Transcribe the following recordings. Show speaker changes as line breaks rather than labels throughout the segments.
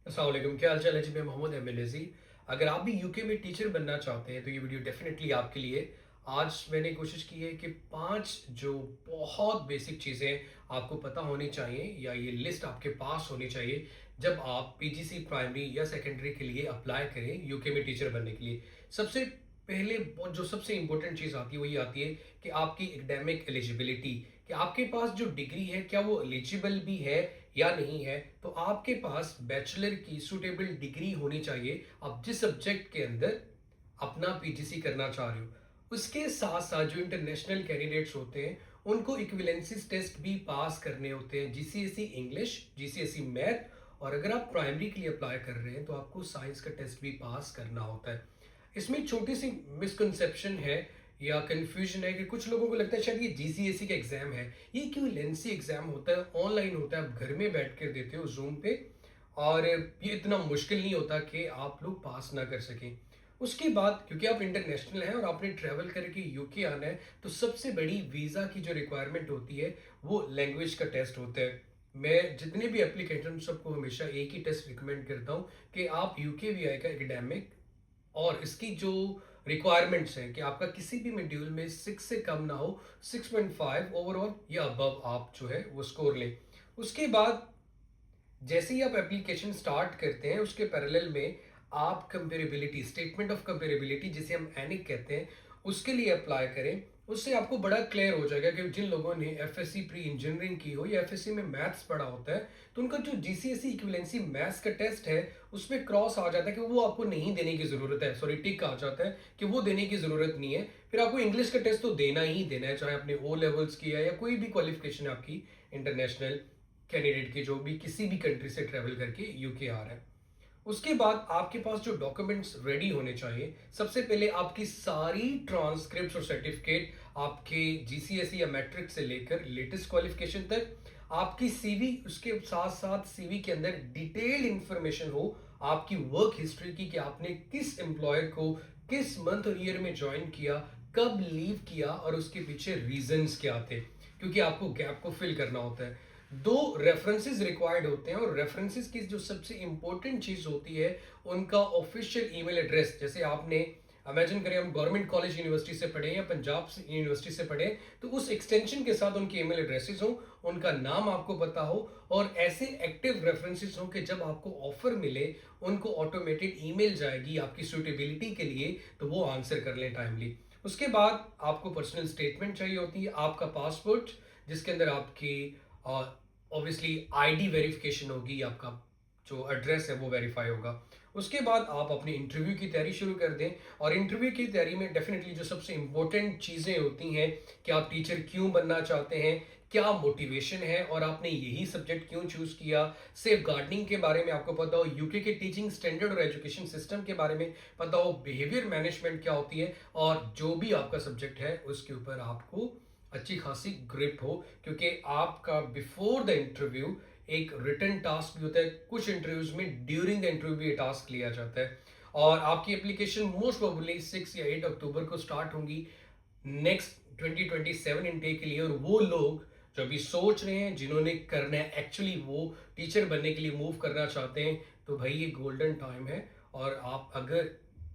अस्सलाम वालेकुम, क्या हाल चाल है जी। मैं मोहम्मद एमिन। अगर आप भी यूके में टीचर बनना चाहते हैं तो ये वीडियो डेफिनेटली आपके लिए। आज मैंने कोशिश की है कि 5 जो बहुत बेसिक चीज़ें आपको पता होनी चाहिए या ये लिस्ट आपके पास होनी चाहिए जब आप पीजीसी प्राइमरी या सेकेंडरी के लिए अप्लाई करें यूके में टीचर बनने के लिए। सबसे पहले जो सबसे इंपॉर्टेंट चीज़ आती है वो ये आती है कि आपकी एकेडमिक एलिजिबिलिटी, कि आपके पास जो डिग्री है क्या वो एलिजिबल भी है या नहीं है। तो आपके पास बैचलर की सूटेबल डिग्री होनी चाहिए आप जिस सब्जेक्ट के अंदर अपना पीजीसी करना चाह रहे हो। उसके साथ साथ जो इंटरनेशनल कैंडिडेट्स होते हैं उनको इक्विवेलेंसीज टेस्ट भी पास करने होते हैं, जीसीएसई इंग्लिश, जीसीएसई मैथ। और अगर आप प्राइमरी के लिए अप्लाई कर रहे हैं तो आपको साइंस का टेस्ट भी पास करना होता है। इसमें छोटी सी मिसकंसेप्शन है या कंफ्यूजन है कि कुछ लोगों को लगता है शायद ये जीसीएसई का एग्जाम है। ये क्यों लेंसी एग्जाम होता है, ऑनलाइन होता है, आप घर में बैठ कर देते हो जूम पे, और ये इतना मुश्किल नहीं होता कि आप लोग पास ना कर सकें। उसके बाद क्योंकि आप इंटरनेशनल हैं और आपने ट्रैवल करके यूके आना है, तो सबसे बड़ी वीज़ा की जो रिक्वायरमेंट होती है वो लैंग्वेज का टेस्ट होता है। मैं जितने भी एप्लीकेशन सबको हमेशा एक ही टेस्ट रिकमेंड करता हूँ कि आप यूके वी आई का एकेडमिक और इसकी जो रिक्वायरमेंट्स हैं कि आपका किसी भी मॉड्यूल में 6 से कम ना हो, 6.5 ओवरऑल या अबव आप जो है वो स्कोर लें। उसके बाद जैसे ही आप एप्लीकेशन स्टार्ट करते हैं उसके पैरेलल में आप कंपेरेबिलिटी, स्टेटमेंट ऑफ कंपेरेबिलिटी जिसे हम एनिक कहते हैं, उसके लिए अप्लाई करें। उससे आपको बड़ा क्लियर हो जाएगा कि जिन लोगों ने एफएससी प्री इंजीनियरिंग की हो या एफएससी में मैथ्स पढ़ा होता है तो उनका जो जीसीएसई इक्विवेलेंसी मैथ्स का टेस्ट है उसमें क्रॉस आ जाता है कि वो आपको नहीं देने की जरूरत है, सॉरी टिक आ जाता है कि वो देने की जरूरत नहीं है। फिर आपको इंग्लिश का टेस्ट तो देना ही देना है, चाहे आपने ओ लेवल्स किया या कोई भी क्वालिफिकेशन है आपकी इंटरनेशनल कैंडिडेट की जो भी किसी भी कंट्री से ट्रेवल करके यूके आ रहा है। उसके बाद आपके पास जो डॉक्यूमेंट्स रेडी होने चाहिए, सबसे पहले आपकी सारी ट्रांसक्रिप्ट्स और सर्टिफिकेट आपके जीसीएसई या मैट्रिक से लेकर लेटेस्ट क्वालिफिकेशन तक, आपकी सीवी, उसके साथ साथ सीवी के अंदर डिटेल्ड इंफॉर्मेशन हो आपकी वर्क हिस्ट्री की, कि आपने किस एम्प्लॉयर को किस मंथ और ईयर में ज्वाइन किया, कब लीव किया और उसके पीछे रीजंस क्या थे, क्योंकि आपको गैप को फिल करना होता है। दो रेफरेंसेस रिक्वायर्ड होते हैं और रेफरेंसेस की जो सबसे इंपॉर्टेंट चीज होती है उनका ऑफिशियल ईमेल एड्रेस। जैसे आपने इमेजिन करें हम गवर्नमेंट कॉलेज यूनिवर्सिटी से पढ़े या पंजाब यूनिवर्सिटी से पढ़े, तो उस एक्सटेंशन के साथ उनके ईमेल एड्रेसेस हो, उनका नाम आपको पता हो और ऐसे एक्टिव रेफरेंसेस हो कि जब आपको ऑफर मिले उनको ऑटोमेटेड ईमेल जाएगी आपकी सूटेबिलिटी के लिए, तो वो आंसर कर लें टाइमली। उसके बाद आपको पर्सनल स्टेटमेंट चाहिए होती है, आपका पासपोर्ट जिसके अंदर आपकी ऑब्वियसली आईडी वेरिफिकेशन होगी, आपका जो एड्रेस है वो वेरीफाई होगा। उसके बाद आप अपनी इंटरव्यू की तैयारी शुरू कर दें। और इंटरव्यू की तैयारी में डेफिनेटली जो सबसे इंपॉर्टेंट चीज़ें होती हैं कि आप टीचर क्यों बनना चाहते हैं, क्या मोटिवेशन है और आपने यही सब्जेक्ट क्यों चूज किया, सेफ गार्डनिंग के बारे में आपको पता हो, यूके के टीचिंग स्टैंडर्ड और एजुकेशन सिस्टम के बारे में पता हो, बिहेवियर मैनेजमेंट क्या होती है, और जो भी आपका सब्जेक्ट है उसके ऊपर आपको अच्छी खासी ग्रिप हो, क्योंकि आपका बिफोर द इंटरव्यू एक रिटन टास्क भी होता है। कुछ इंटरव्यूज में ड्यूरिंग द इंटरव्यू भी ये टास्क लिया जाता है। और आपकी एप्लीकेशन मोस्ट प्रोबेबली 6 या 8 अक्टूबर को स्टार्ट होंगी नेक्स्ट 2027 इनटेक के लिए। और वो लोग जो अभी सोच रहे हैं, जिन्होंने करना है एक्चुअली, वो टीचर बनने के लिए मूव करना चाहते हैं, तो भाई ये गोल्डन टाइम है। और आप अगर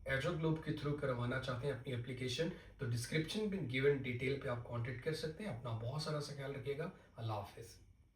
एजो ग्लोब के थ्रू करवाना चाहते हैं अपनी एप्लीकेशन, तो डिस्क्रिप्शन में गिवन डिटेल पे आप कांटेक्ट कर सकते हैं। अपना बहुत सारा सा ख्याल रखिएगा। अल्लाह हाफिज।